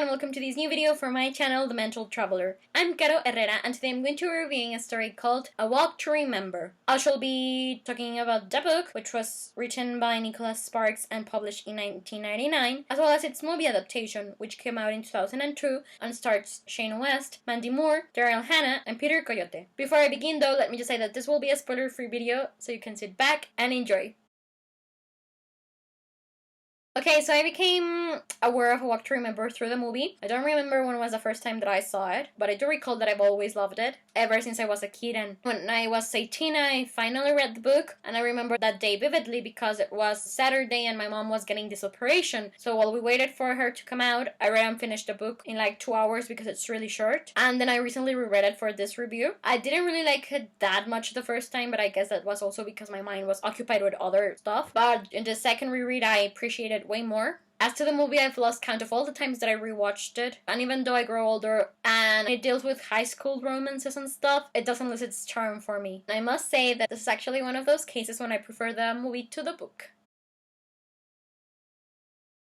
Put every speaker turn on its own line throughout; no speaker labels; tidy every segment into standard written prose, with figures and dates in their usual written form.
and welcome to this new video for my channel, The Mental Traveler. I'm Caro Herrera and today I'm going to be reviewing a story called A Walk to Remember. I shall be talking about the book, which was written by Nicholas Sparks and published in 1999, as well as its movie adaptation, which came out in 2002 and stars Shane West, Mandy Moore, Daryl Hannah, and Peter Coyote. Before I begin though, let me just say that this will be a spoiler-free video, so you can sit back and enjoy. Okay, so I became aware of A Walk to Remember through the movie. I don't remember when was the first time that I saw it, but I do recall that I've always loved it, ever since I was a kid, and when I was 18, I finally read the book, and I remember that day vividly because it was Saturday and my mom was getting this operation, so while we waited for her to come out, I read and finished the book in like 2 hours because it's really short, and then I recently reread it for this review. I didn't really like it that much the first time, but I guess that was also because my mind was occupied with other stuff, but in the second reread, I appreciated way more. As to the movie, I've lost count of all the times that I rewatched it, and even though I grow older and it deals with high school romances and stuff, it doesn't lose its charm for me. I must say that this is actually one of those cases when I prefer the movie to the book.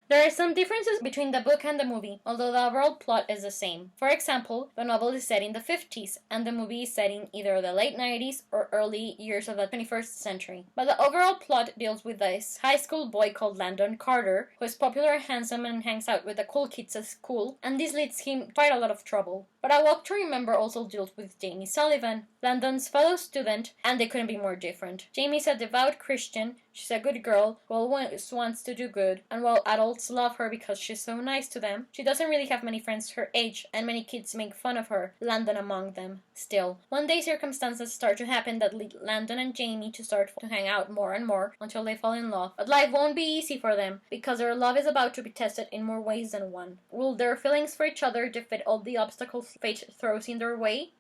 There are some differences between the book and the movie, although the overall plot is the same. For example, the novel is set in the 50s, and the movie is set in either the late 90s or early years of the 21st century. But the overall plot deals with this high school boy called Landon Carter, who is popular and handsome and hangs out with the cool kids at school, and this leads him quite a lot of trouble. But A Walk to Remember also deals with Jamie Sullivan, Landon's fellow student, and they couldn't be more different. Jamie's a devout Christian, she's a good girl who always wants to do good, and while adults love her because she's so nice to them, she doesn't really have many friends her age, and many kids make fun of her, Landon among them. Still, one day circumstances start to happen that lead Landon and Jamie to start to hang out more and more until they fall in love. But life won't be easy for them, because their love is about to be tested in more ways than one. Will their feelings for each other defeat all the obstacles fate throws in their way?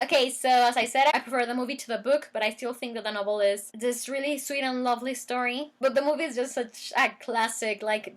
Okay, so as I said, I prefer the movie to the book, but I still think that the novel is this really sweet and lovely story. But the movie is just such a classic, like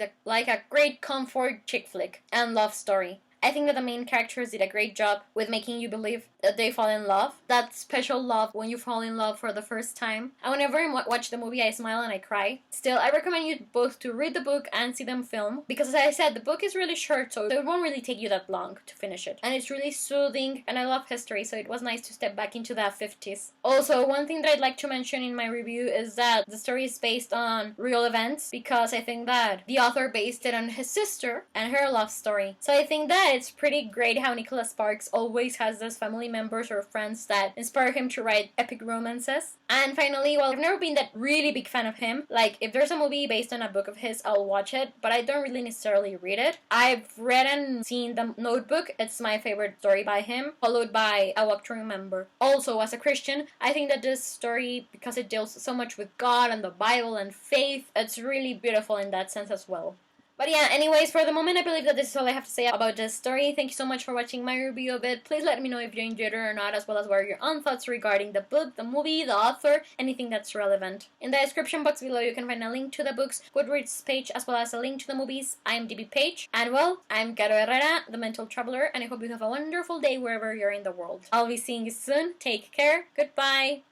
a great comfort chick flick and love story. I think that the main characters did a great job with making you believe that they fall in love. That special love when you fall in love for the first time. And whenever I watch the movie, I smile and I cry. Still, I recommend you both to read the book and see them film. Because as I said, the book is really short, so it won't really take you that long to finish it. And it's really soothing, and I love history, so it was nice to step back into the 50s. Also, one thing that I'd like to mention in my review is that the story is based on real events, because I think that the author based it on his sister and her love story. So I think that it's pretty great how Nicholas Sparks always has those family members or friends that inspire him to write epic romances. And finally, well, I've never been that really big fan of him. Like, if there's a movie based on a book of his, I'll watch it, but I don't really necessarily read it. I've read and seen The Notebook. It's my favorite story by him, followed by A Walk to Remember. Also, as a Christian, I think that this story, because it deals so much with God and the Bible and faith, it's really beautiful in that sense as well. But yeah, anyways, for the moment, I believe that this is all I have to say about this story. Thank you so much for watching my review of it. Please let me know if you enjoyed it or not, as well as what are your own thoughts regarding the book, the movie, the author, anything that's relevant. In the description box below, you can find a link to the book's Goodreads page, as well as a link to the movie's IMDb page. And well, I'm Caro Herrera, the Mental Traveler, and I hope you have a wonderful day wherever you're in the world. I'll be seeing you soon. Take care. Goodbye.